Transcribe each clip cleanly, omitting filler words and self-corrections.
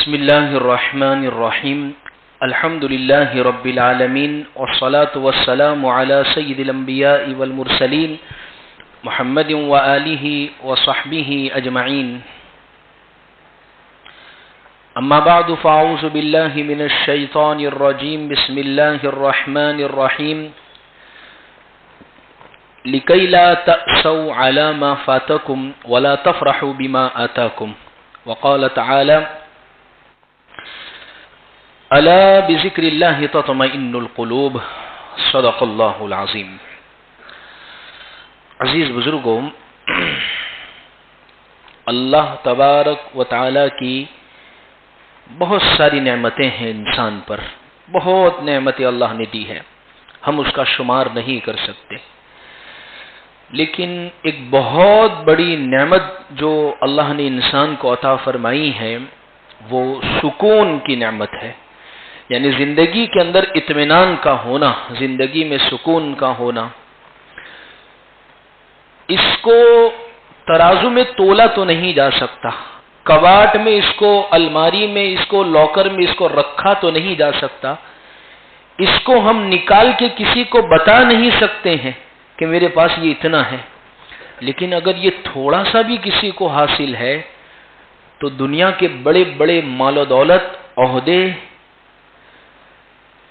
بسم الله الرحمن الرحيم الحمد لله رب العالمين والصلاة والسلام على سيد الأنبياء والمرسلين محمد وآله وصحبه أجمعين أما بعد فأعوذ بالله من الشيطان الرجيم بسم الله الرحمن الرحيم لكي لا تأسوا على ما فاتكم ولا تفرحوا بما آتاكم وقال تعالى ألا بذكر الله تطمئن القلوب صدق اللہ العظیم. عزیز بزرگوں، اللہ تبارک و تعالی کی بہت ساری نعمتیں ہیں انسان پر، بہت نعمتیں اللہ نے دی ہے، ہم اس کا شمار نہیں کر سکتے. لیکن ایک بہت بڑی نعمت جو اللہ نے انسان کو عطا فرمائی ہے وہ سکون کی نعمت ہے، یعنی زندگی کے اندر اطمینان کا ہونا، زندگی میں سکون کا ہونا. اس کو ترازو میں تولا تو نہیں جا سکتا، کباٹ میں اس کو، الماری میں اس کو، لاکر میں اس کو رکھا تو نہیں جا سکتا. اس کو ہم نکال کے کسی کو بتا نہیں سکتے ہیں کہ میرے پاس یہ اتنا ہے. لیکن اگر یہ تھوڑا سا بھی کسی کو حاصل ہے تو دنیا کے بڑے بڑے مال و دولت، عہدے،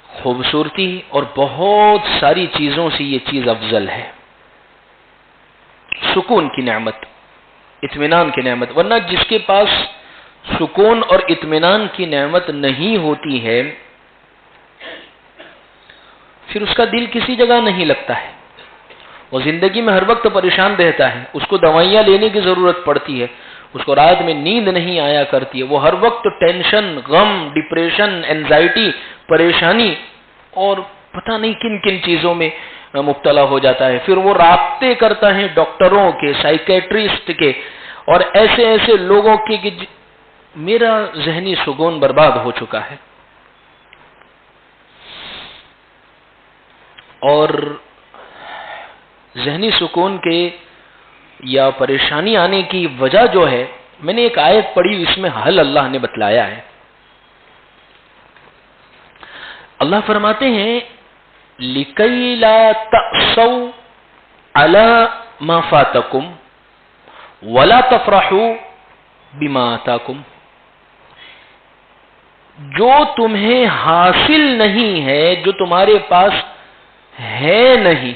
خوبصورتی اور بہت ساری چیزوں سے یہ چیز افضل ہے. سکون کی نعمت، اطمینان کی نعمت. ورنہ جس کے پاس سکون اور اطمینان کی نعمت نہیں ہوتی ہے پھر اس کا دل کسی جگہ نہیں لگتا ہے، وہ زندگی میں ہر وقت پریشان رہتا ہے، اس کو دوائیاں لینے کی ضرورت پڑتی ہے، اس کو رات میں نیند نہیں آیا کرتی ہے، وہ ہر وقت ٹینشن، غم، ڈپریشن، اینزائٹی، پریشانی اور پتہ نہیں کن کن چیزوں میں مبتلا ہو جاتا ہے. پھر وہ رابطے کرتا ہے ڈاکٹروں کے، سائیکیٹرسٹ کے اور ایسے ایسے لوگوں کے کہ میرا ذہنی سکون برباد ہو چکا ہے. اور ذہنی سکون کے یا پریشانی آنے کی وجہ جو ہے، میں نے ایک آیت پڑھی، اس میں حل اللہ نے بتلایا ہے. اللہ فرماتے ہیں لِكَيْ لَا تَأْسَوْا عَلَى مَا فَاتَكُمْ وَلَا تَفْرَحُوا بِمَا آتَاكُمْ. جو تمہیں حاصل نہیں ہے، جو تمہارے پاس ہے نہیں،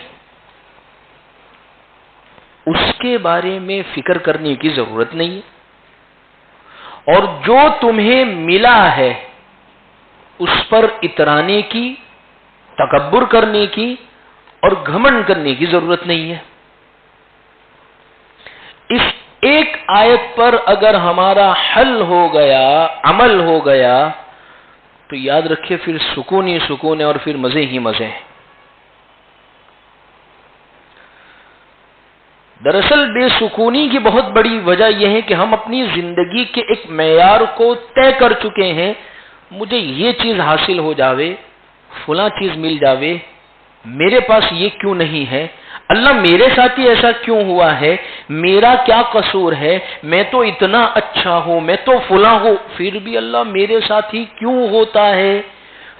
اس کے بارے میں فکر کرنے کی ضرورت نہیں. اور جو تمہیں ملا ہے اس پر اترانے کی، تکبر کرنے کی اور گھمنڈ کرنے کی ضرورت نہیں ہے. اس ایک آیت پر اگر ہمارا حل ہو گیا، عمل ہو گیا تو یاد رکھیے پھر سکون ہی سکون ہے اور پھر مزے ہی مزے ہیں. دراصل بے سکونی کی بہت بڑی وجہ یہ ہے کہ ہم اپنی زندگی کے ایک معیار کو طے کر چکے ہیں. مجھے یہ چیز حاصل ہو جاوے، فلاں چیز مل جاوے، میرے پاس یہ کیوں نہیں ہے، اللہ میرے ساتھ ہی ایسا کیوں ہوا ہے، میرا کیا قصور ہے، میں تو اتنا اچھا ہوں، میں تو فلاں ہوں، پھر بھی اللہ میرے ساتھ ہی کیوں ہوتا ہے.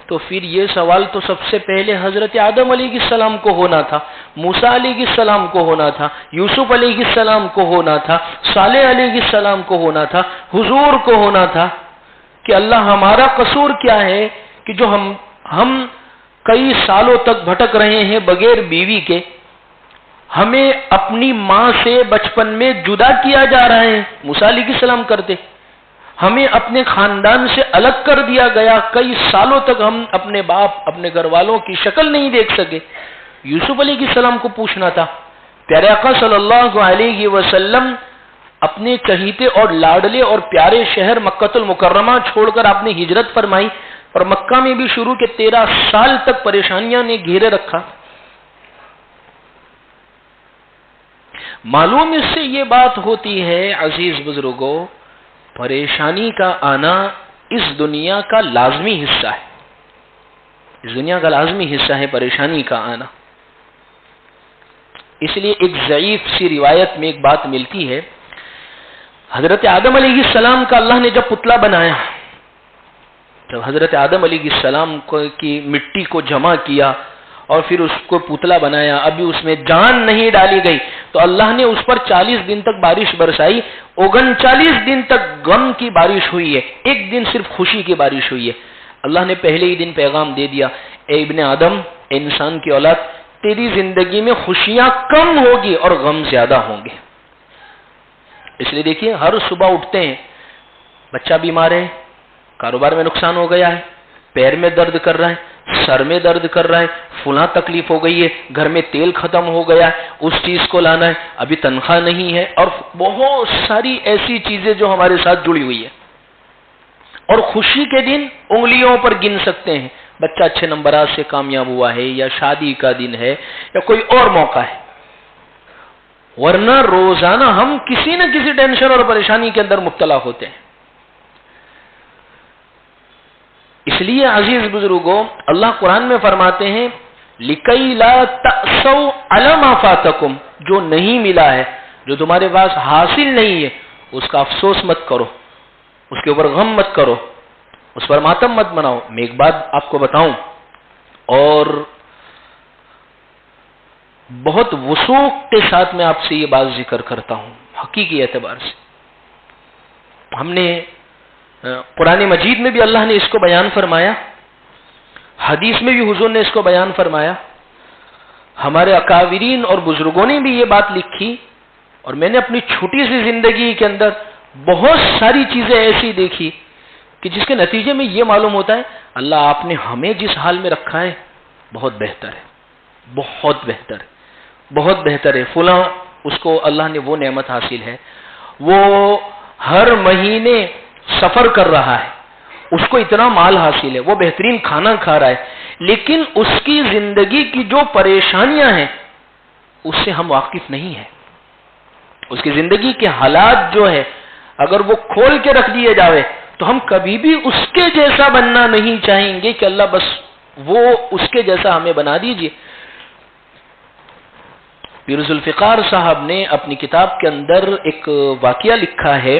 تو پھر یہ سوال تو سب سے پہلے حضرت آدم علیہ السلام کو ہونا تھا، موسیٰ علیہ السلام کو ہونا تھا، یوسف علیہ السلام کو ہونا تھا، صالح علیہ السلام کو ہونا تھا، حضور کو ہونا تھا کہ اللہ ہمارا قصور کیا ہے کہ جو ہم کئی سالوں تک بھٹک رہے ہیں بغیر بیوی کے، ہمیں اپنی ماں سے بچپن میں جدا کیا جا رہا ہے. موسیٰ علیہ السلام کرتے، ہمیں اپنے خاندان سے الگ کر دیا گیا، کئی سالوں تک ہم اپنے باپ، اپنے گھر والوں کی شکل نہیں دیکھ سکے. یوسف علیہ السلام کو پوچھنا تھا. پیارے آقا صلی اللہ علیہ وسلم اپنے چہیتے اور لاڈلے اور پیارے شہر مکہ المکرمہ چھوڑ کر آپ نے ہجرت فرمائی اور مکہ میں بھی شروع کے 13 سال تک پریشانیاں نے گھیرے رکھا. معلوم اس سے یہ بات ہوتی ہے عزیز بزرگوں، پریشانی کا آنا اس دنیا کا لازمی حصہ ہے. اس دنیا کا لازمی حصہ ہے پریشانی کا آنا. اس لیے ایک ضعیف سی روایت میں ایک بات ملتی ہے، حضرت آدم علیہ السلام کا اللہ نے جب پتلا بنایا جب حضرت آدم علیہ السلام کی مٹی کو جمع کیا اور پھر اس کو پتلا بنایا، ابھی اس میں جان نہیں ڈالی گئی، تو اللہ نے اس پر 40 دن تک بارش برسائی، 39 دن تک غم کی بارش ہوئی ہے، ایک دن صرف خوشی کی بارش ہوئی ہے۔ اللہ نے پہلے ہی دن پیغام دے دیا، اے ابن آدم، اے انسان کی اولاد، تیری زندگی میں خوشیاں کم ہوگی اور غم زیادہ ہوں گے۔ اس لیے دیکھیے، ہر صبح اٹھتے ہیں، بچہ بیمار ہے، کاروبار میں نقصان ہو گیا ہے، پیر میں درد کر رہا ہے، سر میں درد کر رہا ہے، فلاں تکلیف ہو گئی ہے، گھر میں تیل ختم ہو گیا ہے، اس چیز کو لانا ہے، ابھی تنخواہ نہیں ہے، اور بہت ساری ایسی چیزیں جو ہمارے ساتھ جڑی ہوئی ہے۔ اور خوشی کے دن انگلیوں پر گن سکتے ہیں، بچہ اچھے نمبرات سے کامیاب ہوا ہے، یا شادی کا دن ہے، یا کوئی اور موقع ہے۔ ورنہ روزانہ ہم کسی نہ کسی ٹینشن اور پریشانی کے اندر مبتلا ہوتے ہیں۔ اس لیے عزیز بزرگوں، اللہ قرآن میں فرماتے ہیں لِكَيْ لَا تَأْسَوْا عَلَى مَا فَاتَكُمْ، جو نہیں ملا ہے، جو تمہارے پاس حاصل نہیں ہے، اس کا افسوس مت کرو، اس کے اوپر غم مت کرو، اس پر ماتم مت مناؤ۔ میں ایک بات آپ کو بتاؤں، اور بہت وثوق کے ساتھ میں آپ سے یہ بات ذکر کرتا ہوں، حقیقی اعتبار سے۔ ہم نے قرآن مجید میں بھی اللہ نے اس کو بیان فرمایا، حدیث میں بھی حضور نے اس کو بیان فرمایا، ہمارے اکابرین اور بزرگوں نے بھی یہ بات لکھی، اور میں نے اپنی چھوٹی سی زندگی کے اندر بہت ساری چیزیں ایسی دیکھی کہ جس کے نتیجے میں یہ معلوم ہوتا ہے اللہ آپ نے ہمیں جس حال میں رکھا ہے بہت بہتر ہے، بہت بہتر ہے، بہت بہتر ہے۔ فلاں اس کو اللہ نے وہ نعمت حاصل ہے، وہ ہر مہینے سفر کر رہا ہے، اس کو اتنا مال حاصل ہے، وہ بہترین کھانا کھا رہا ہے، لیکن اس کی زندگی کی جو پریشانیاں ہیں اس سے ہم واقف نہیں ہیں۔ اس کی زندگی کے حالات جو ہے اگر وہ کھول کے رکھ دیے جاوے تو ہم کبھی بھی اس کے جیسا بننا نہیں چاہیں گے کہ اللہ بس وہ اس کے جیسا ہمیں بنا دیجئے۔ پیر ذوالفقار صاحب نے اپنی کتاب کے اندر ایک واقعہ لکھا ہے،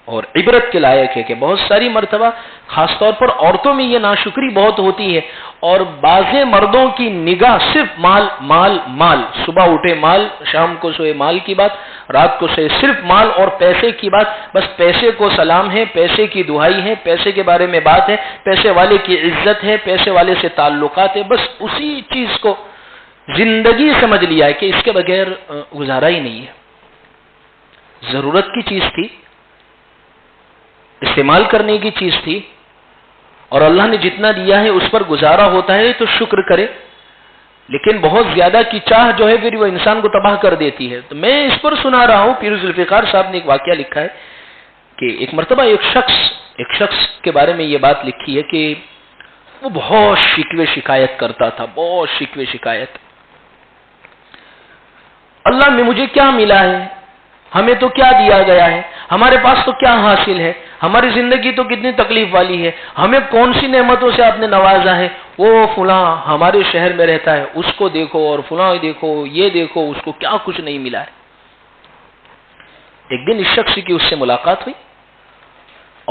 اور عبرت کے لائق ہے کہ بہت ساری مرتبہ خاص طور پر عورتوں میں یہ ناشکری بہت ہوتی ہے، اور بعض مردوں کی نگاہ صرف مال مال مال، صبح اٹھے مال، شام کو سوئے مال کی بات، رات کو سوئے صرف مال اور پیسے کی بات، بس پیسے کو سلام ہے، پیسے کی دعائی ہے، پیسے کے بارے میں بات ہے، پیسے والے کی عزت ہے، پیسے والے سے تعلقات ہے، بس اسی چیز کو زندگی سمجھ لیا ہے کہ اس کے بغیر گزارا ہی نہیں ہے۔ ضرورت کی چیز تھی، استعمال کرنے کی چیز تھی، اور اللہ نے جتنا دیا ہے اس پر گزارا ہوتا ہے تو شکر کرے، لیکن بہت زیادہ کی چاہ جو ہے پھر وہ انسان کو تباہ کر دیتی ہے۔ تو میں اس پر سنا رہا ہوں، پیر ذوالفقار صاحب نے ایک واقعہ لکھا ہے کہ ایک مرتبہ ایک شخص کے بارے میں یہ بات لکھی ہے کہ وہ بہت شکوے شکایت کرتا تھا، بہت شکوے شکایت۔ اللہ میں مجھے کیا ملا ہے، ہمیں تو کیا دیا گیا ہے، ہمارے پاس تو کیا حاصل ہے، ہماری زندگی تو کتنی تکلیف والی ہے، ہمیں کون سی نعمتوں سے آپ نے نوازا ہے، وہ فلاں ہمارے شہر میں رہتا ہے، اس کو دیکھو، اور فلاں دیکھو، یہ دیکھو، اس کو کیا کچھ نہیں ملا ہے۔ ایک دن اس شخص کی اس سے ملاقات ہوئی،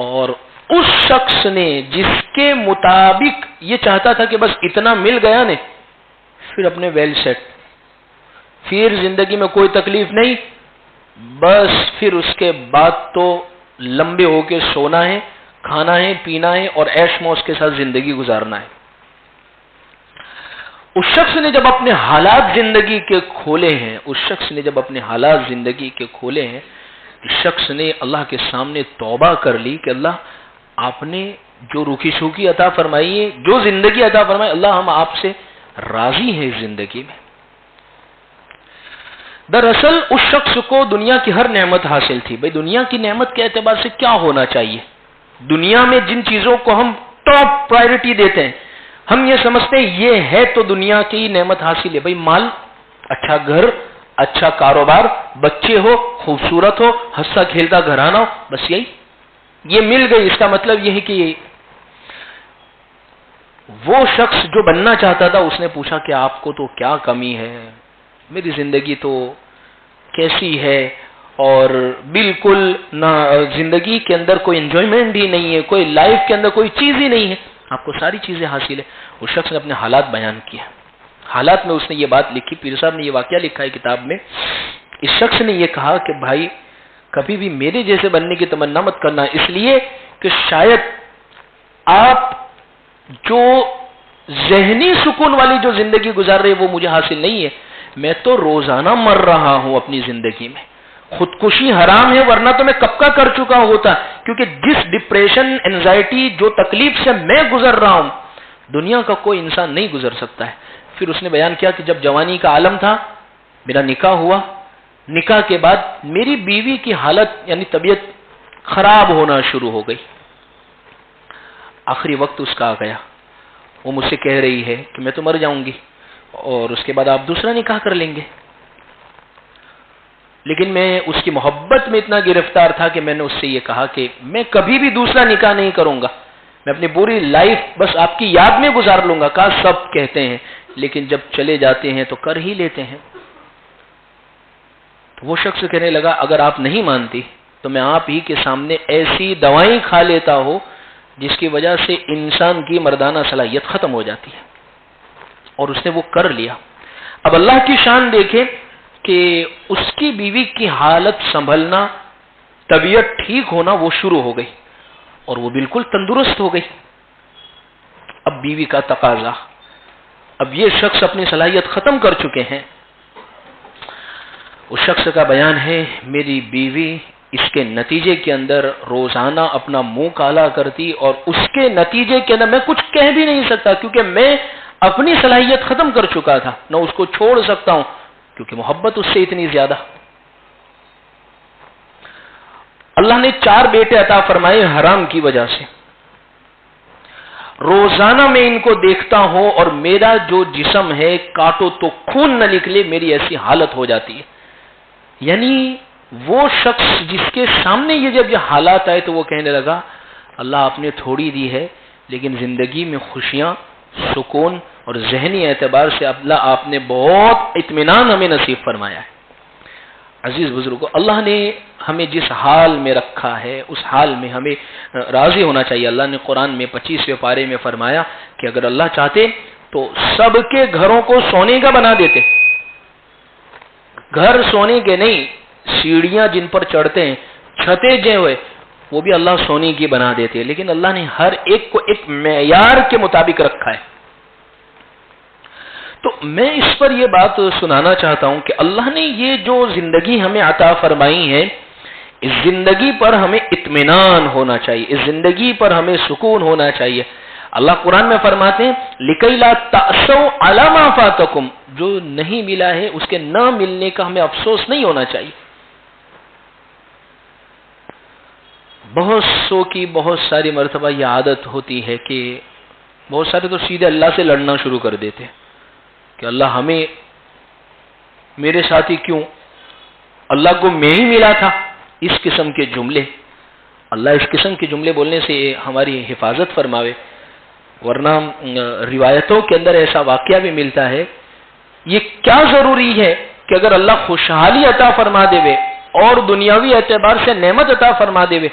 اور اس شخص نے جس کے مطابق یہ چاہتا تھا کہ بس اتنا مل گیا نے، پھر اپنے ویل سیٹ، پھر زندگی میں کوئی تکلیف نہیں، بس پھر اس کے بعد تو لمبے ہو کے سونا ہے، کھانا ہے، پینا ہے، اور عیش موج کے ساتھ زندگی گزارنا ہے۔ اس شخص نے جب اپنے حالات زندگی کے کھولے ہیں، اس شخص نے اللہ کے سامنے توبہ کر لی کہ اللہ آپ نے جو روکی شوکی عطا فرمائی ہے، جو زندگی عطا فرمائی، اللہ ہم آپ سے راضی ہیں اس زندگی میں۔ دراصل اس شخص کو دنیا کی ہر نعمت حاصل تھی۔ بھئی دنیا کی نعمت کے اعتبار سے کیا ہونا چاہیے؟ دنیا میں جن چیزوں کو ہم ٹاپ پرائیورٹی دیتے ہیں، ہم یہ سمجھتے ہیں یہ ہے تو دنیا کی نعمت حاصل ہے۔ بھئی مال، اچھا گھر، اچھا کاروبار، بچے ہو، خوبصورت ہو، ہنستا کھیلتا گھرانہ ہو، بس یہی یہ مل گئی، اس کا مطلب یہ ہے کہ وہ شخص جو بننا چاہتا تھا اس نے پوچھا کہ آپ کو تو کیا کمی ہے، میری زندگی تو کیسی ہے، اور بالکل نہ زندگی کے اندر کوئی انجوائمنٹ ہی نہیں ہے، کوئی لائف کے اندر کوئی چیز ہی نہیں ہے، آپ کو ساری چیزیں حاصل ہے. اس شخص نے اپنے حالات بیان کیا، حالات میں اس نے یہ بات لکھی. پیر صاحب نے یہ واقعہ لکھا ہے کتاب میں. اس شخص نے یہ کہا کہ بھائی کبھی بھی میرے جیسے بننے کی تمنا مت کرنا، اس لیے کہ شاید آپ جو ذہنی سکون والی جو زندگی گزار رہے وہ مجھے حاصل نہیں ہے. میں تو روزانہ مر رہا ہوں اپنی زندگی میں. خودکشی حرام ہے ورنہ تو میں کب کا کر چکا ہوتا، کیونکہ جس ڈپریشن، انزائٹی، جو تکلیف سے میں گزر رہا ہوں دنیا کا کوئی انسان نہیں گزر سکتا ہے. پھر اس نے بیان کیا کہ جب جوانی کا عالم تھا میرا نکاح ہوا، نکاح کے بعد میری بیوی کی حالت یعنی طبیعت خراب ہونا شروع ہو گئی. آخری وقت اس کا آ گیا، وہ مجھ سے کہہ رہی ہے کہ میں تو مر جاؤں گی اور اس کے بعد آپ دوسرا نکاح کر لیں گے. لیکن میں اس کی محبت میں اتنا گرفتار تھا کہ میں نے اس سے یہ کہا کہ میں کبھی بھی دوسرا نکاح نہیں کروں گا، میں اپنی پوری لائف بس آپ کی یاد میں گزار لوں گا. کہا سب کہتے ہیں لیکن جب چلے جاتے ہیں تو کر ہی لیتے ہیں. تو وہ شخص کہنے لگا اگر آپ نہیں مانتی تو میں آپ ہی کے سامنے ایسی دوائیں کھا لیتا ہوں جس کی وجہ سے انسان کی مردانہ صلاحیت ختم ہو جاتی ہے. اور اس نے وہ کر لیا. اب اللہ کی شان دیکھیں کہ اس کی بیوی کی حالت سنبھلنا، طبیعت ٹھیک ہونا وہ شروع ہو گئی اور وہ بالکل تندرست ہو گئی. اب بیوی کا تقاضا، اب یہ شخص اپنی صلاحیت ختم کر چکے ہیں. اس شخص کا بیان ہے میری بیوی اس کے نتیجے کے اندر روزانہ اپنا منہ کالا کرتی اور اس کے نتیجے کے اندر میں کچھ کہہ بھی نہیں سکتا کیونکہ میں اپنی صلاحیت ختم کر چکا تھا، نہ اس کو چھوڑ سکتا ہوں کیونکہ محبت اس سے اتنی زیادہ. اللہ نے 4 بیٹے عطا فرمائے حرام کی وجہ سے. روزانہ میں ان کو دیکھتا ہوں اور میرا جو جسم ہے کاٹو تو خون نہ نکلے، میری ایسی حالت ہو جاتی ہے. یعنی وہ شخص جس کے سامنے جب یہ حالات آئے تو وہ کہنے لگا اللہ آپ نے تھوڑی دی ہے لیکن زندگی میں خوشیاں، سکون اور ذہنی اعتبار سے اللہ آپ نے بہت اطمینان ہمیں نصیب فرمایا ہے. عزیز بزرگوں، اللہ نے ہمیں جس حال میں رکھا ہے اس حال میں ہمیں راضی ہونا چاہیے. اللہ نے قرآن میں 25ویں پارے میں فرمایا کہ اگر اللہ چاہتے تو سب کے گھروں کو سونے کا بنا دیتے. گھر سونے کے نہیں، سیڑھیاں جن پر چڑھتے ہیں، چھتیں جو ہوئے وہ بھی اللہ سونے کی بنا دیتے ہیں. لیکن اللہ نے ہر ایک کو ایک معیار کے مطابق رکھا ہے. تو میں اس پر یہ بات سنانا چاہتا ہوں کہ اللہ نے یہ جو زندگی ہمیں عطا فرمائی ہے اس زندگی پر ہمیں اطمینان ہونا چاہیے، اس زندگی پر ہمیں سکون ہونا چاہیے. اللہ قرآن میں فرماتے ہیں لِكَيْ لَا تَأْسَوْا عَلَى مَا فَاتَكُمْ، جو نہیں ملا ہے اس کے نہ ملنے کا ہمیں افسوس نہیں ہونا چاہیے. بہت سو کی بہت ساری مرتبہ یہ عادت ہوتی ہے کہ بہت سارے تو سیدھے اللہ سے لڑنا شروع کر دیتے ہیں کہ اللہ ہمیں میرے ساتھ ہی کیوں، اللہ کو میں ہی ملا تھا. اس قسم کے جملے، اللہ اس قسم کے جملے بولنے سے ہماری حفاظت فرماوے. ورنہ روایتوں کے اندر ایسا واقعہ بھی ملتا ہے. یہ کیا ضروری ہے کہ اگر اللہ خوشحالی عطا فرما دے اور دنیاوی اعتبار سے نعمت عطا فرما دے،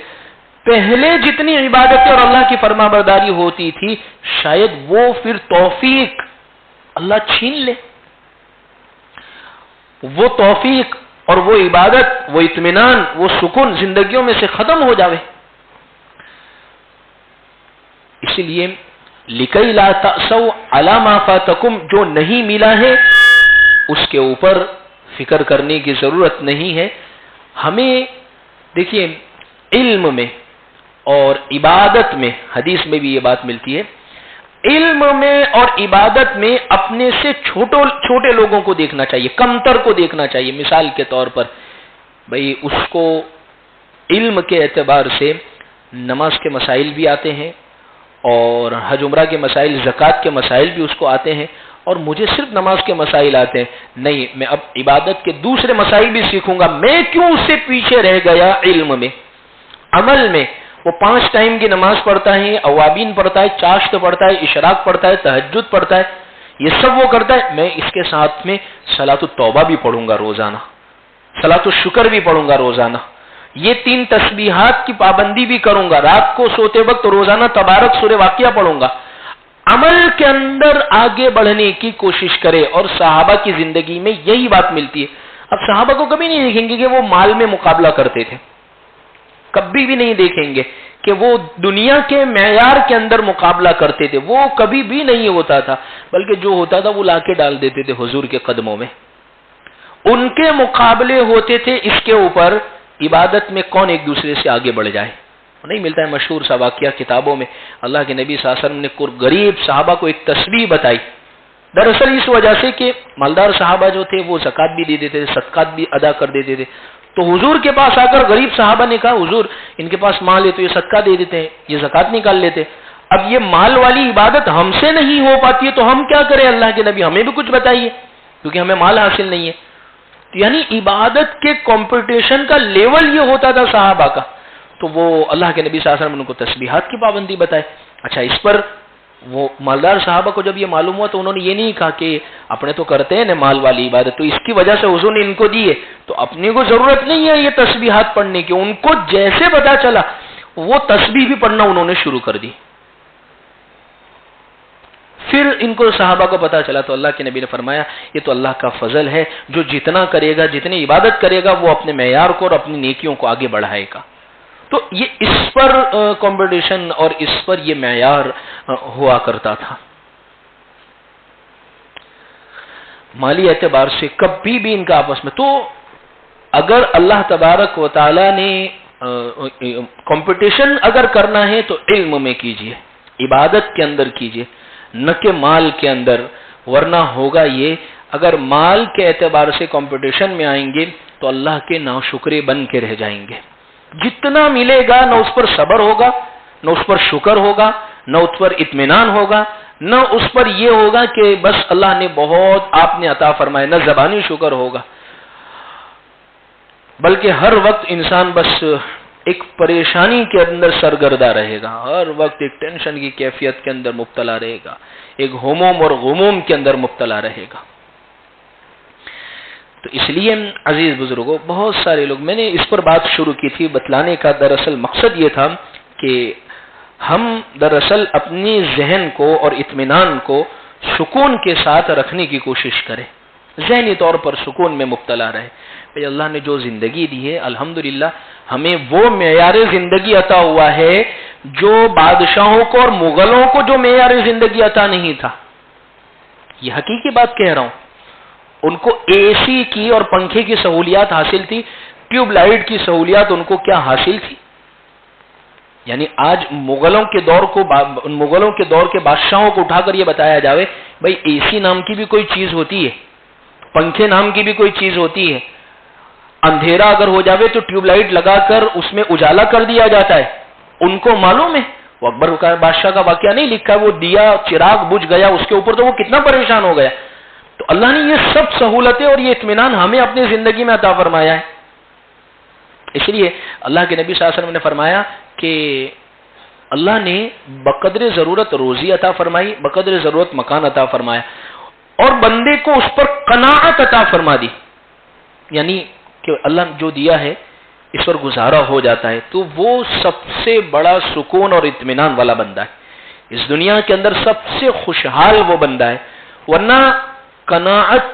پہلے جتنی عبادتیں اور اللہ کی فرما برداری ہوتی تھی شاید وہ پھر توفیق اللہ چھین لے. وہ توفیق اور وہ عبادت، وہ اطمینان، وہ سکون زندگیوں میں سے ختم ہو جاوے. اسی لیے لِكَيْ لَا تَأْسَوْا عَلَى مَا فَاتَكُمْ، جو نہیں ملا ہے اس کے اوپر فکر کرنے کی ضرورت نہیں ہے. ہمیں دیکھیے علم میں اور عبادت میں، حدیث میں بھی یہ بات ملتی ہے، علم میں اور عبادت میں اپنے سے چھوٹے لوگوں کو دیکھنا چاہیے، کمتر کو دیکھنا چاہیے. مثال کے طور پر بھئی اس کو علم کے اعتبار سے نماز کے مسائل بھی آتے ہیں اور حج عمرہ کے مسائل، زکوٰۃ کے مسائل بھی اس کو آتے ہیں اور مجھے صرف نماز کے مسائل آتے ہیں. نہیں، میں اب عبادت کے دوسرے مسائل بھی سیکھوں گا. میں کیوں اس سے پیچھے رہ گیا علم میں؟ عمل میں وہ 5 ٹائم کی نماز پڑھتا ہے، اوابین پڑھتا ہے، چاشت پڑھتا ہے، اشراق پڑھتا ہے، تہجد پڑھتا ہے، یہ سب وہ کرتا ہے. میں اس کے ساتھ میں صلاۃ التوبہ بھی پڑھوں گا روزانہ. صلاۃ الشکر بھی پڑھوں گا روزانہ، یہ 3 تسبیحات کی پابندی بھی کروں گا، رات کو سوتے وقت روزانہ تبارک سورہ واقعہ پڑھوں گا، عمل کے اندر آگے بڑھنے کی کوشش کرے. اور صحابہ کی زندگی میں یہی بات ملتی ہے. اب صحابہ کو کبھی نہیں دیکھیں گے کہ وہ مال میں مقابلہ کرتے تھے، کبھی بھی نہیں دیکھیں گے کہ وہ دنیا کے معیار کے اندر مقابلہ کرتے تھے، وہ کبھی بھی نہیں ہوتا تھا، بلکہ جو ہوتا تھا وہ لا کے ڈال دیتے تھے حضور کے قدموں میں. ان کے مقابلے ہوتے تھے اس کے اوپر عبادت میں کون ایک دوسرے سے آگے بڑھ جائے. نہیں ملتا ہے مشہور سا واقعہ کتابوں میں، اللہ کے نبی صلی اللہ علیہ وسلم نے غریب صحابہ کو ایک تسبیح بتائی. دراصل اس وجہ سے کہ مالدار صحابہ جو تھے وہ زکوٰۃ بھی دے دیتے تھے، صدقات بھی ادا کر دیتے تھے. تو حضور کے پاس آ کر غریب صحابہ نے کہا حضور ان کے پاس مال ہے تو یہ صدقہ دے دیتے ہیں، یہ زکوٰۃ نکال لیتے. اب یہ مال والی عبادت ہم سے نہیں ہو پاتی ہے تو ہم کیا کریں؟ اللہ کے نبی ہمیں بھی کچھ بتائیے، کیونکہ ہمیں مال حاصل نہیں ہے. یعنی عبادت کے کمپٹیشن کا لیول یہ ہوتا تھا صحابہ کا. تو وہ اللہ کے نبی صلی اللہ علیہ وسلم نے ان کو تسبیحات کی پابندی بتائے. اچھا، اس پر وہ مالدار صحابہ کو جب یہ معلوم ہوا تو انہوں نے یہ نہیں کہا کہ اپنے تو کرتے ہیں نا مال والی عبادت، تو اس کی وجہ سے حضور نے ان کو دی ہے تو اپنے کو ضرورت نہیں ہے یہ تسبیحات پڑھنے کی. ان کو جیسے پتا چلا وہ تسبیح بھی پڑھنا انہوں نے شروع کر دی. پھر ان کو صحابہ کو پتا چلا تو اللہ کے نبی نے فرمایا یہ تو اللہ کا فضل ہے، جو جتنا کرے گا، جتنی عبادت کرے گا، وہ اپنے معیار کو اور اپنی نیکیوں کو آگے بڑھائے گا. تو یہ اس پر کمپٹیشن اور اس پر یہ معیار ہوا کرتا تھا. مالی اعتبار سے کبھی بھی ان کا آپس میں، تو اگر اللہ تبارک و تعالی نے کمپٹیشن اگر کرنا ہے تو علم میں کیجئے، عبادت کے اندر کیجئے، نہ کہ مال کے اندر. ورنہ ہوگا یہ اگر مال کے اعتبار سے کمپٹیشن میں آئیں گے تو اللہ کے ناشکرے بن کے رہ جائیں گے. جتنا ملے گا نہ اس پر صبر ہوگا، نہ اس پر شکر ہوگا، نہ اس پر اطمینان ہوگا، نہ اس پر یہ ہوگا کہ بس اللہ نے بہت آپ نے عطا فرمائے، نہ زبانی شکر ہوگا. بلکہ ہر وقت انسان بس ایک پریشانی کے اندر سرگردہ رہے گا، ہر وقت ایک ٹینشن کی کیفیت کے اندر مبتلا رہے گا، ایک ہموم اور غموم کے اندر مبتلا رہے گا. تو اس لیے عزیز بزرگوں، بہت سارے لوگ، میں نے اس پر بات شروع کی تھی بتلانے کا، دراصل مقصد یہ تھا کہ ہم دراصل اپنی ذہن کو اور اطمینان کو سکون کے ساتھ رکھنے کی کوشش کریں، ذہنی طور پر سکون میں مبتلا رہے. بھئی اللہ نے جو زندگی دی ہے الحمدللہ ہمیں وہ معیار زندگی عطا ہوا ہے جو بادشاہوں کو اور مغلوں کو جو معیار زندگی عطا نہیں تھا. یہ حقیقی بات کہہ رہا ہوں. ان کو اے سی کی اور پنکھے کی سہولیات حاصل تھی، ٹیوب لائٹ کی سہولیات ان کو کیا حاصل تھی؟ یعنی آج مغلوں کے دور کے بادشاہوں کو اٹھا کر یہ بتایا جاوے بھائی اے سی نام کی بھی کوئی چیز ہوتی ہے، پنکھے نام کی بھی کوئی چیز ہوتی ہے. اندھیرا اگر ہو جاوے تو ٹیوب لائٹ لگا کر اس میں اجالا کر دیا جاتا ہے. ان کو معلوم ہے، وہ اکبر بادشاہ کا واقعہ نہیں لکھا، وہ دیا چراغ بجھ گیا اس کے اوپر تو وہ کتنا پریشان ہو گیا. تو اللہ نے یہ سب سہولتیں اور یہ اطمینان ہمیں اپنی زندگی میں عطا فرمایا ہے. اس لیے اللہ کے نبی صلی اللہ علیہ وسلم نے فرمایا کہ اللہ نے بقدر ضرورت روزی عطا فرمائی، بقدر ضرورت مکان عطا فرمایا، اور بندے کو اس پر قناعت عطا فرما دی. یعنی کہ اللہ جو دیا ہے اس پر گزارا ہو جاتا ہے تو وہ سب سے بڑا سکون اور اطمینان والا بندہ ہے. اس دنیا کے اندر سب سے خوشحال وہ بندہ ہے. ورنہ قناعت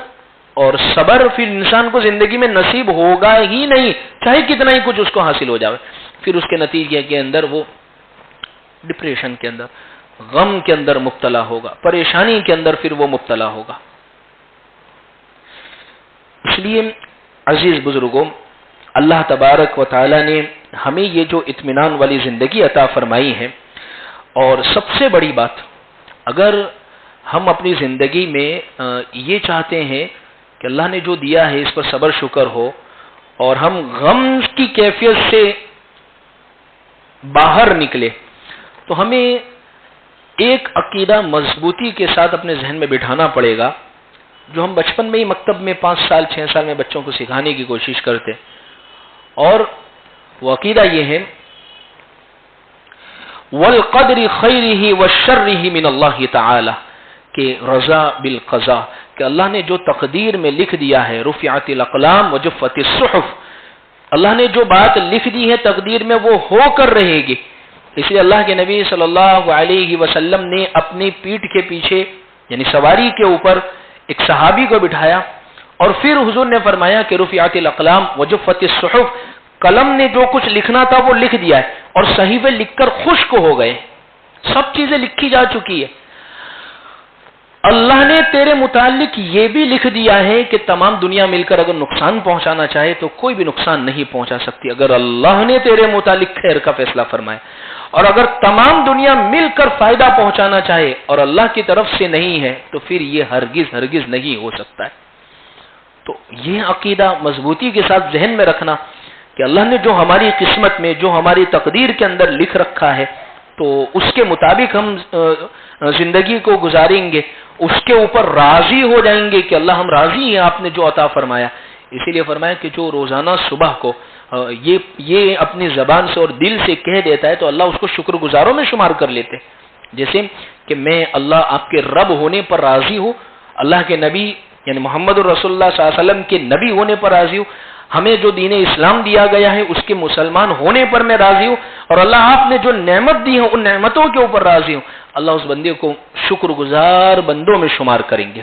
اور صبر پھر انسان کو زندگی میں نصیب ہوگا ہی نہیں، چاہے کتنا ہی کچھ اس کو حاصل ہو جائے. پھر اس کے نتیجے کے اندر وہ ڈپریشن کے اندر، غم کے اندر مبتلا ہوگا، پریشانی کے اندر پھر وہ مبتلا ہوگا. اس لیے عزیز بزرگوں، اللہ تبارک و تعالی نے ہمیں یہ جو اطمینان والی زندگی عطا فرمائی ہے، اور سب سے بڑی بات اگر ہم اپنی زندگی میں یہ چاہتے ہیں کہ اللہ نے جو دیا ہے اس پر صبر شکر ہو اور ہم غم کی کیفیت سے باہر نکلے، تو ہمیں ایک عقیدہ مضبوطی کے ساتھ اپنے ذہن میں بٹھانا پڑے گا، جو ہم بچپن میں ہی مکتب میں 5 سال 6 سال میں بچوں کو سکھانے کی کوشش کرتے. اور وہ عقیدہ یہ ہے وَالْقَدْرِ خَيْرِهِ وَالشَّرِّهِ مِنَ اللَّهِ تَعَالَى، کہ رضا بالقضاء، کہ اللہ نے جو تقدیر میں لکھ دیا ہے، رفعت الاقلام وجفت الصحف، اللہ نے جو بات لکھ دی ہے تقدیر میں وہ ہو کر رہے گی. اس لیے اللہ کے نبی صلی اللہ علیہ وسلم نے اپنی پیٹھ کے پیچھے یعنی سواری کے اوپر ایک صحابی کو بٹھایا اور پھر حضور نے فرمایا کہ رفعت الاقلام وجفت الصحف، قلم نے جو کچھ لکھنا تھا وہ لکھ دیا ہے اور صحیفے لکھ کر خشک ہو گئے، سب چیزیں لکھی جا چکی ہے. اللہ نے تیرے متعلق یہ بھی لکھ دیا ہے کہ تمام دنیا مل کر اگر نقصان پہنچانا چاہے تو کوئی بھی نقصان نہیں پہنچا سکتی اگر اللہ نے تیرے متعلق خیر کا فیصلہ فرمایا، اور اگر تمام دنیا مل کر فائدہ پہنچانا چاہے اور اللہ کی طرف سے نہیں ہے تو پھر یہ ہرگز نہیں ہو سکتا ہے. تو یہ عقیدہ مضبوطی کے ساتھ ذہن میں رکھنا کہ اللہ نے جو ہماری قسمت میں، جو ہماری تقدیر کے اندر لکھ رکھا ہے تو اس کے مطابق ہم زندگی کو گزاریں گے، اس کے اوپر راضی ہو جائیں گے کہ اللہ ہم راضی ہیں آپ نے جو عطا فرمایا. اسی لیے فرمایا کہ جو روزانہ صبح کو یہ اپنی زبان سے اور دل سے کہہ دیتا ہے تو اللہ اس کو شکر گزاروں میں شمار کر لیتے. جیسے کہ میں اللہ آپ کے رب ہونے پر راضی ہوں، اللہ کے نبی یعنی محمد الرسول اللہ صلی اللہ علیہ وسلم کے نبی ہونے پر راضی ہوں، ہمیں جو دین اسلام دیا گیا ہے اس کے مسلمان ہونے پر میں راضی ہوں، اور اللہ آپ نے جو نعمت دی ہے ان نعمتوں کے اوپر راضی ہوں. اللہ اس بندے کو شکر گزار بندوں میں شمار کریں گے.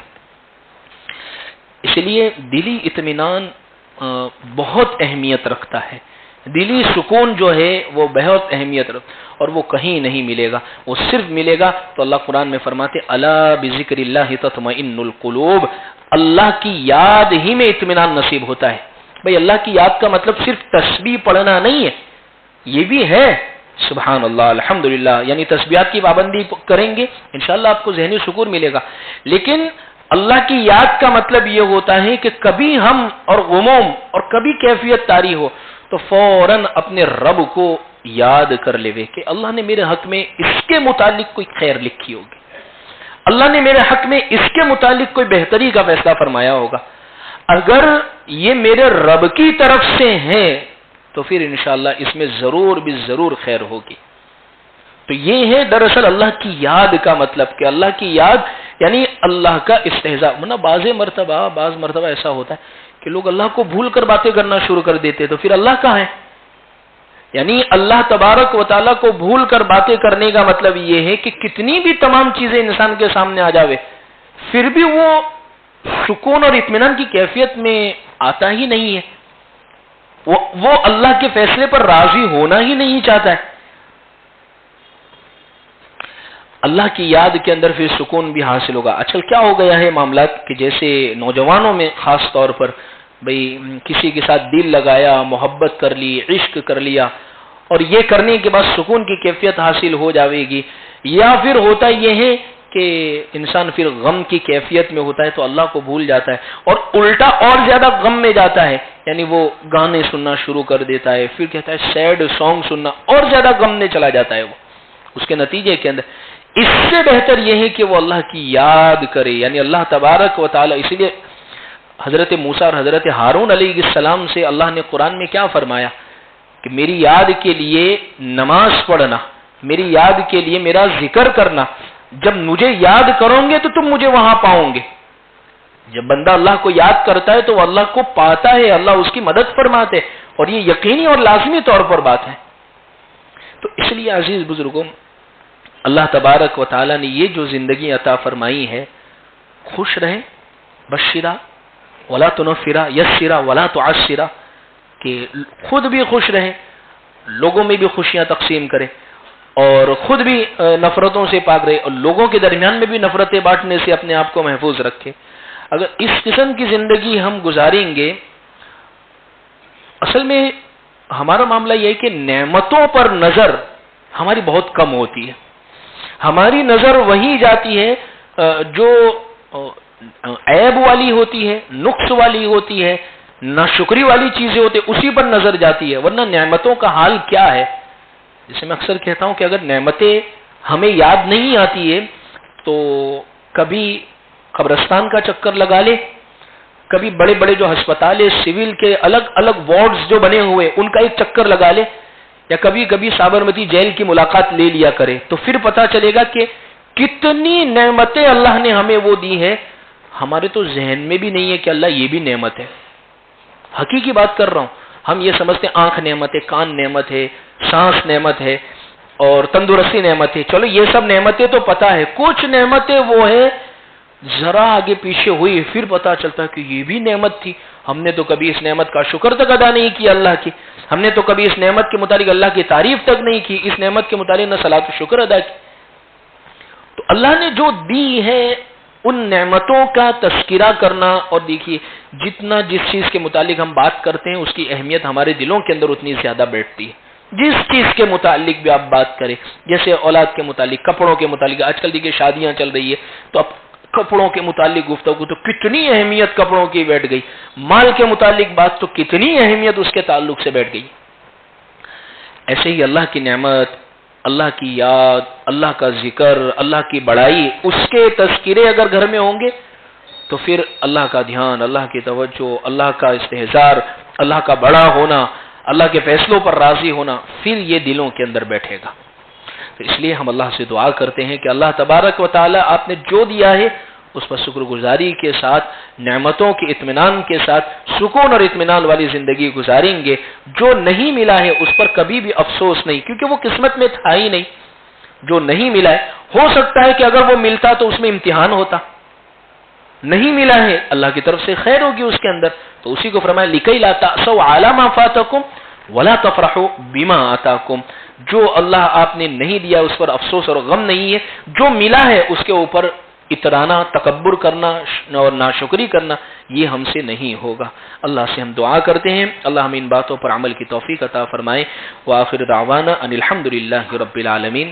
اس لیے دلی اطمینان بہت اہمیت رکھتا ہے، دلی سکون جو ہے وہ بہت اہمیت رکھتا ہے اور وہ کہیں نہیں ملے گا، وہ صرف ملے گا تو اللہ قرآن میں فرماتے الا بذکر اللہ تطمئن القلوب، اللہ کی یاد ہی میں اطمینان نصیب ہوتا ہے. بھئی اللہ کی یاد کا مطلب صرف تسبیح پڑھنا نہیں ہے، یہ بھی ہے سبحان اللہ الحمدللہ، یعنی تسبیحات کی پابندی کریں گے انشاءاللہ آپ کو ذہنی سکون ملے گا. لیکن اللہ کی یاد کا مطلب یہ ہوتا ہے کہ کبھی ہم اور غموم اور کبھی کیفیت طاری ہو تو فوراً اپنے رب کو یاد کر لے کہ اللہ نے میرے حق میں اس کے متعلق کوئی خیر لکھی ہوگی، اللہ نے میرے حق میں اس کے متعلق کوئی بہتری کا فیصلہ فرمایا ہوگا، اگر یہ میرے رب کی طرف سے ہیں تو پھر انشاءاللہ اس میں ضرور خیر ہوگی. تو یہ ہے دراصل اللہ کی یاد کا مطلب کہ اللہ کی یاد یعنی اللہ کا استحضاء. بعض مرتبہ ایسا ہوتا ہے کہ لوگ اللہ کو بھول کر باتیں کرنا شروع کر دیتے تو پھر اللہ کہاں ہے؟ یعنی اللہ تبارک و تعالیٰ کو بھول کر باتیں کرنے کا مطلب یہ ہے کہ کتنی بھی تمام چیزیں انسان کے سامنے آ جاوے پھر بھی وہ سکون اور اطمینان کی کیفیت میں آتا ہی نہیں ہے، وہ اللہ کے فیصلے پر راضی ہونا ہی نہیں چاہتا ہے. اللہ کی یاد کے اندر پھر سکون بھی حاصل ہوگا. آج کل کیا ہو گیا ہے معاملات کہ جیسے نوجوانوں میں خاص طور پر بھئی کسی کے ساتھ دل لگایا، محبت کر لی، عشق کر لیا اور یہ کرنے کے بعد سکون کی کیفیت حاصل ہو جاوے گی، یا پھر ہوتا یہ ہے کہ انسان پھر غم کی کیفیت میں ہوتا ہے تو اللہ کو بھول جاتا ہے اور الٹا اور زیادہ غم میں جاتا ہے، یعنی وہ گانے سننا شروع کر دیتا ہے، پھر کہتا ہے سیڈ سانگ سننا، اور زیادہ غم میں چلا جاتا ہے وہ اس کے نتیجے کے اندر. اس سے بہتر یہ ہے کہ وہ اللہ کی یاد کرے، یعنی اللہ تبارک و تعالی. اسی لیے حضرت موسیٰ اور حضرت ہارون علیہ السلام سے اللہ نے قرآن میں کیا فرمایا کہ میری یاد کے لیے نماز پڑھنا، میری یاد کے لیے میرا ذکر کرنا، جب مجھے یاد کرو گے تو تم مجھے وہاں پاؤ گے. جب بندہ اللہ کو یاد کرتا ہے تو وہ اللہ کو پاتا ہے، اللہ اس کی مدد فرماتے، اور یہ یقینی اور لازمی طور پر بات ہے. تو اس لیے عزیز بزرگوں، اللہ تبارک و تعالیٰ نے یہ جو زندگی عطا فرمائی ہے، خوش رہیں، بشرا ولا تنفرا، یسرا ولا تعسرا، کہ خود بھی خوش رہیں، لوگوں میں بھی خوشیاں تقسیم کریں، اور خود بھی نفرتوں سے پاک رہے، اور لوگوں کے درمیان میں بھی نفرتیں بانٹنے سے اپنے آپ کو محفوظ رکھے. اگر اس قسم کی زندگی ہم گزاریں گے، اصل میں ہمارا معاملہ یہ ہے کہ نعمتوں پر نظر ہماری بہت کم ہوتی ہے. ہماری نظر وہی جاتی ہے جو عیب والی ہوتی ہے، نقص والی ہوتی ہے، ناشکری والی چیزیں ہوتی ہیں، اسی پر نظر جاتی ہے. ورنہ نعمتوں کا حال کیا ہے؟ جسے میں اکثر کہتا ہوں کہ اگر نعمتیں ہمیں یاد نہیں آتی ہے تو کبھی قبرستان کا چکر لگا لے، کبھی بڑے بڑے جو ہسپتال ہے، سول کے الگ الگ وارڈز جو بنے ہوئے ان کا ایک چکر لگا لے، یا کبھی کبھی سابرمتی جیل کی ملاقات لے لیا کرے، تو پھر پتا چلے گا کہ کتنی نعمتیں اللہ نے ہمیں وہ دی ہے. ہمارے تو ذہن میں بھی نہیں ہے کہ اللہ یہ بھی نعمت ہے. حقیقی بات کر رہا ہوں. ہم یہ سمجھتے ہیں آنکھ نعمت ہے، کان نعمت ہے، سانس نعمت ہے اور تندرستی نعمت ہے. چلو یہ سب نعمتیں تو پتا ہے. کچھ نعمتیں وہ ہیں ذرا آگے پیچھے ہوئی پھر پتا چلتا ہے کہ یہ بھی نعمت تھی. ہم نے تو کبھی اس نعمت کا شکر تک ادا نہیں کیا اللہ کی. ہم نے تو کبھی اس نعمت کے متعلق اللہ کی تعریف تک نہیں کی. اس نعمت کے متعلق نہ صلاۃ و شکر ادا کی. تو اللہ نے جو دی ہے ان نعمتوں کا تذکرہ کرنا. اور دیکھیے جتنا جس چیز کے متعلق ہم بات کرتے ہیں اس کی اہمیت ہمارے دلوں کے اندر اتنی زیادہ بیٹھتی ہے. جس چیز کے متعلق بھی آپ بات کریں، جیسے اولاد کے متعلق، کپڑوں کے متعلق، آج کل دیکھیے شادیاں چل رہی ہے تو اب کپڑوں کے متعلق گفتگو تو کتنی اہمیت کپڑوں کی بیٹھ گئی. مال کے متعلق بات تو کتنی اہمیت اس کے تعلق سے بیٹھ گئی. ایسے ہی اللہ کی نعمت، اللہ کی یاد، اللہ کا ذکر، اللہ کی بڑائی، اس کے تذکرے اگر گھر میں ہوں گے تو پھر اللہ کا دھیان، اللہ کی توجہ، اللہ کا استحضار، اللہ کا بڑا ہونا، اللہ کے فیصلوں پر راضی ہونا، پھر یہ دلوں کے اندر بیٹھے گا. تو اس لیے ہم اللہ سے دعا کرتے ہیں کہ اللہ تبارک و تعالی آپ نے جو دیا ہے اس پر شکر گزاری کے ساتھ، نعمتوں کے اطمینان کے ساتھ سکون اور اطمینان والی زندگی گزاریں گے. جو نہیں ملا ہے اس پر کبھی بھی افسوس نہیں، کیونکہ وہ قسمت میں تھا ہی نہیں. جو نہیں ملا ہے ہو سکتا ہے کہ اگر وہ ملتا تو اس میں امتحان ہوتا. نہیں ملا ہے اللہ کی طرف سے خیر ہوگی اس کے اندر. تو اسی کو فرمایا لِكَيْ لَا تَأْسَوْا عَلَىٰ مَا فَاتَكُمْ وَلَا تَفْرَحُوا بِمَا آتَاكُمْ. جو اللہ آپ نے نہیں دیا اس پر افسوس اور غم نہیں ہے، جو ملا ہے اس کے اوپر اترانا، تکبر کرنا اور ناشکری کرنا یہ ہم سے نہیں ہوگا. اللہ سے ہم دعا کرتے ہیں اللہ ہمیں ان باتوں پر عمل کی توفیق عطا فرمائے. وآخر دعوانا ان الحمد للہ رب العالمین.